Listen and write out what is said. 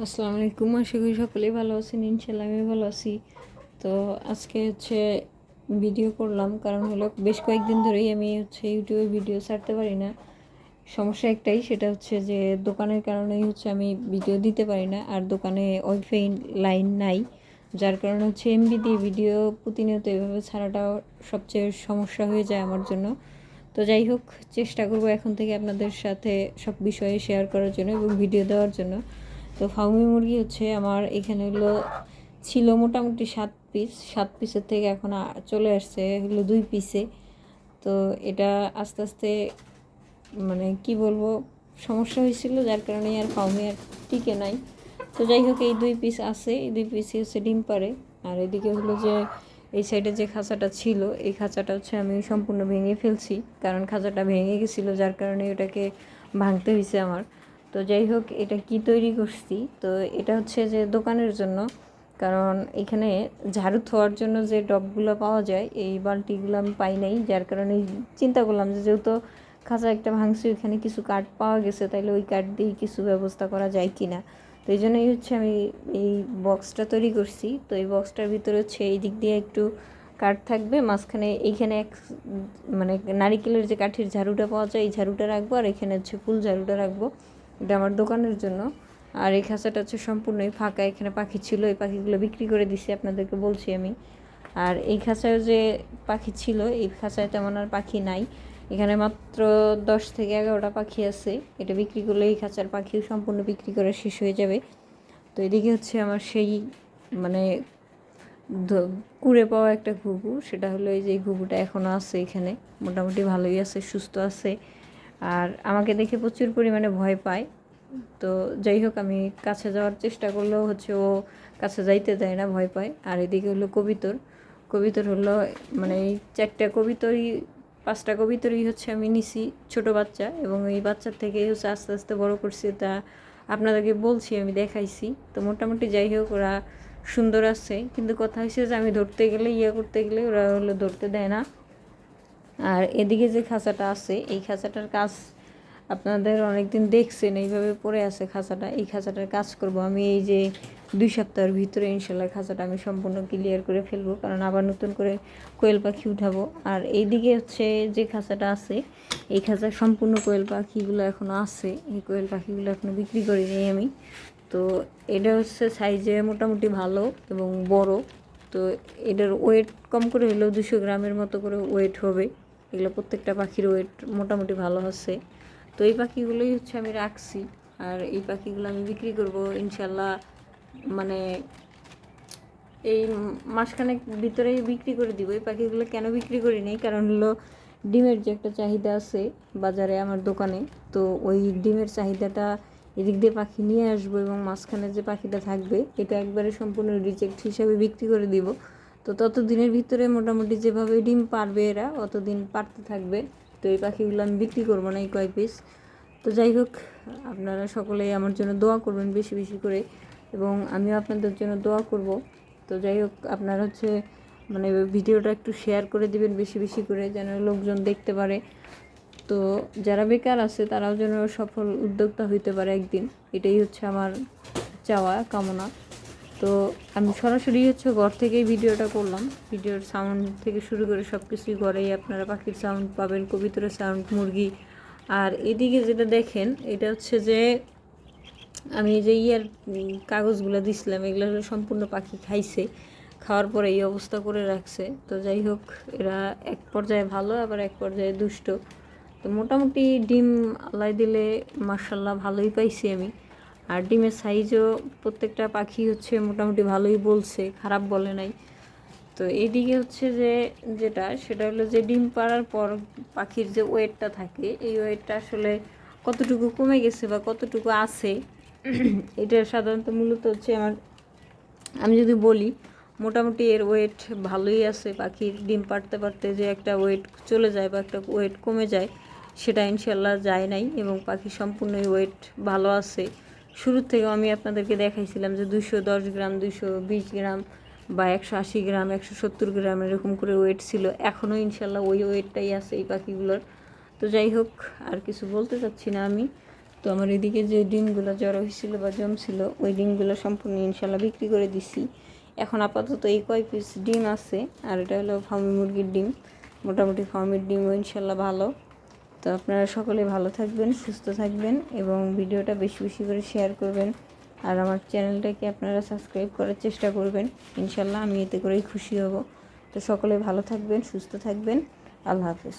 আসসালামু আলাইকুম। আশা করি সকলেই ভালো আছেন। ইনশাল্লাহ আমি ভালো আছি। তো আজকে ভিডিও করলাম, কারণ হলো বেশ কয়েকদিন ধরেই আমি ইউটিউবে ভিডিও ছাড়তে পারি না। সমস্যা একটাই, সেটা হচ্ছে যে দোকানের কারণেই আমি ভিডিও দিতে পারি না। আর দোকানে ওয়াইফাই লাইন নাই, যার কারণে এমবি দিয়ে ভিডিও প্রতিনিয়ত এভাবে ছাড়াটা সবচেয়ে সমস্যা হয়ে যায় আমার জন্য। তো যাই হোক, চেষ্টা করব এখন থেকে আপনাদের সাথে সব বিষয়ে শেয়ার করার জন্য এবং ভিডিও দেওয়ার জন্য। তো ফার্মি মুরগি আমার এখানে ছিল মোটামুটি 7 পিস। 7 পিসের থেকে এখন চলে আসছে হলো 2 পিসে। তো এটা আস্তে আস্তে মানে কি বলবো, সমস্যা হয়েছিল, যার কারণে আর ফার্মি আর টিকে নাই। তো যাই হোক, এই 2 পিস আছে, এই 2 পিসই ডিম পারে। আর এদিকে যে এই সাইডে যে খাঁচাটা ছিল, এই খাঁচাটা আমি সম্পূর্ণ ভেঙে ফেলছি, কারণ খাঁচাটা ভেঙে গেছিলো, যার কারণে ওটাকে ভাঙতে হয়েছে আমার। তো যাই হোক, এটা কি তৈরি করছি, তো এটা যে দোকানের জন্য। কারণ এখানে ঝাড়ু ধোয়ার জন্য যে ডবগুলো পাওয়া যায়, এই বালতিগুলো আমি পাই নাই, যার কারণে চিন্তা করলাম যে যেহেতু খাঁচা একটা ভাঙছি, ওইখানে কিছু কাঠ পাওয়া গেছে, তাইলে ওই কাঠ দিয়েই কিছু ব্যবস্থা করা যায় কি না। তো এই জন্যই আমি এই বক্সটা তৈরি করছি। তো এই বক্সটার ভিতরে এই দিক দিয়ে একটু কাঠ থাকবে, মাঝখানে এইখানে মানে নারিকেলের যে কাঠের ঝাড়ুটা পাওয়া যায়, এই ঝাড়ুটা রাখবো, আর এখানে ফুল ঝাড়ুটা রাখবো। এটা আমার দোকানের জন্য। আর এই খাঁচাটা সম্পূর্ণই ফাঁকা, এখানে পাখি ছিল, এই পাখিগুলো বিক্রি করে দিছি, আপনাদেরকে বলছি আমি। আর এই খাঁচায় যে পাখি ছিল, এই খাঁচায় তেমন আর পাখি নাই, এখানে মাত্র 10 থেকে 11টা পাখি আছে। এটা বিক্রি করলে এই খাঁচার পাখিও সম্পূর্ণ বিক্রি করা শেষ হয়ে যাবে। তো এদিকে আমার সেই মানে কুড়ে পাওয়া একটা ঘুঘু, সেটা হলো এই যে ঘুঘুটা এখনও আছে এখানে, মোটামুটি ভালোই আছে, সুস্থ আছে। আর আমাকে দেখে প্রচুর পরিমাণে ভয় পায়। তো যাই হোক, আমি কাছে যাওয়ার চেষ্টা করলেও ও কাছে যাইতে দেয় না, ভয় পায়। আর এদিকে কবিতর। কবিতর মানে এই 4টা কবিতরই, 5টা কবিতরই আমি নিছি ছোটো বাচ্চা, এবং এই বাচ্চার থেকেই আস্তে আস্তে বড় করছি। তা আপনাদেরকে বলছি, আমি দেখাইছি। তো মোটামুটি যাই হোক, ওরা সুন্দর আছে, কিন্তু কথা হয়েছে যে আমি ধরতে গেলে করতে গেলে ওরা ধরতে দেয় না। আর এদিকে যে খাঁচাটা আছে, এই খাঁচাটার কাজ আপনাদের অনেকদিন দেখছেন, এইভাবে পড়ে আছে খাঁচাটা। এই খাঁচাটার কাজ করব আমি, এই যে 2 সপ্তাহের ভিতরে ইনশাল্লাহ খাঁচাটা আমি সম্পূর্ণ ক্লিয়ার করে ফেলবো, কারণ আবার নতুন করে কোয়েল পাখি উঠাবো। আর এইদিকে যে খাঁচাটা আছে, এই খাঁচার সম্পূর্ণ কোয়েল পাখিগুলো এখনও আছে, এই কোয়েল পাখিগুলো এখনও বিক্রি করিনি আমি। তো এটা সাইজে মোটামুটি ভালো এবং বড়। তো এটার ওয়েট কম করে হলেও 200 গ্রামের মতো করে ওয়েট হবে। এগুলো প্রত্যেকটা পাখির ওয়েট মোটামুটি ভালো আছে। তো এই পাখিগুলোই আমি রাখছি। আর এই পাখিগুলো আমি বিক্রি করব ইনশাল্লাহ, মানে এই মাসখানেক ভিতরেই বিক্রি করে দিব। এই পাখিগুলো কেন বিক্রি করি নি, কারণ ডিমের যে একটা চাহিদা আছে বাজারে আমার দোকানে, তো ওই ডিমের চাহিদাটা এদিক দিয়ে পাখি নিয়ে আসবো, এবং মাঝখানে যে পাখিটা থাকবে এটা একবারে সম্পূর্ণ রিজেক্ট হিসাবে বিক্রি করে দিব। তো ততদিনের ভিতরে মোটামুটি যেভাবে ডিম পারবে এরা, অতদিন পারতে থাকবে। তো এই পাখিগুলো আমি বিক্রি করবো না, এই কয় পিস। তো যাই হোক, আপনারা সকলেই আমার জন্য দোয়া করবেন বেশি বেশি করে, এবং আমিও আপনাদের জন্য দোয়া করব। তো যাই হোক, আপনারা মানে ভিডিওটা একটু শেয়ার করে দিবেন বেশি বেশি করে, যেন লোকজন দেখতে পারে। তো যারা বেকার আছে তারাও যেন সফল উদ্যোক্তা হইতে পারে একদিন, এটাই আমার চাওয়া, কামনা। তো আমি সরাসরি ঘর থেকেই ভিডিওটা করলাম। ভিডিওর সাউন্ড থেকে শুরু করে সব কিছুই ঘরেই, আপনারা পাখির সাউন্ড পাবেন, কবিতরের সাউন্ড, মুরগি। আর এদিকে যেটা দেখেন, এটা যে আমি যে কাগজগুলো দিছিলাম, এগুলো সম্পূর্ণ পাখি খাইছে, খাওয়ার পরে এই অবস্থা করে রাখছে। তো যাই হোক, এরা এক পর্যায়ে ভালো, আবার এক পর্যায়ে দুষ্ট। তো মোটামুটি ডিম আল্লাহ দিলে মার্শাল্লাহ ভালোই পাইছি আমি। আর ডিমের সাইজও প্রত্যেকটা পাখি মোটামুটি ভালোই বলছে, খারাপ বলে নাই। তো এইদিকে যেটা সেটা হলো যে ডিম পাড়ার পর পাখির যে ওয়েটটা থাকে, এই ওয়েটটা আসলে কতটুকু কমে গেছে বা কতটুকু আছে, এটা সাধারণত মূলত আমি যদি বলি, মোটামুটি এর ওয়েট ভালোই আছে। পাখির ডিম পাড়তে পারতে যে একটা ওয়েট চলে যায় বা একটা ওয়েট কমে যায়, সেটা ইনশাল্লাহ যায় নাই, এবং পাখি সম্পূর্ণই ওয়েট ভালো আছে। শুরুর থেকেও আমি আপনাদেরকে দেখাইছিলাম যে 210 গ্রাম, 220 গ্রাম বা 180 গ্রাম, 170 গ্রাম এরকম করে ওয়েট ছিল। এখনও ইনশাল্লাহ ওই ওয়েটটাই আছে এই পাখিগুলোর। তো যাই হোক, আর কিছু বলতে চাচ্ছি না আমি। তো আমার এদিকে যে ডিমগুলো জড়ো হয়েছিল বা জমছিল ওই ডিমগুলো সম্পূর্ণ ইনশাল্লাহ বিক্রি করে দিছি। এখন আপাতত এই কয় পিস ডিম আছে, আর এটা হলো ফার্মি মুরগির ডিম। মোটামুটি ফার্মের ডিমও ইনশাল্লাহ ভালো। তো আপনারা সকলে ভালো থাকবেন, সুস্থ থাকবেন এবং ভিডিওটা বেশি বেশি করে শেয়ার করবেন। আর আমার চ্যানেলটাকে আপনারা সাবস্ক্রাইব করার চেষ্টা করবেন। ইনশাল্লাহ আমি এতে করেই খুশি হব। তো সকলে ভালো থাকবেন, সুস্থ থাকবেন। আল্লাহ হাফেজ।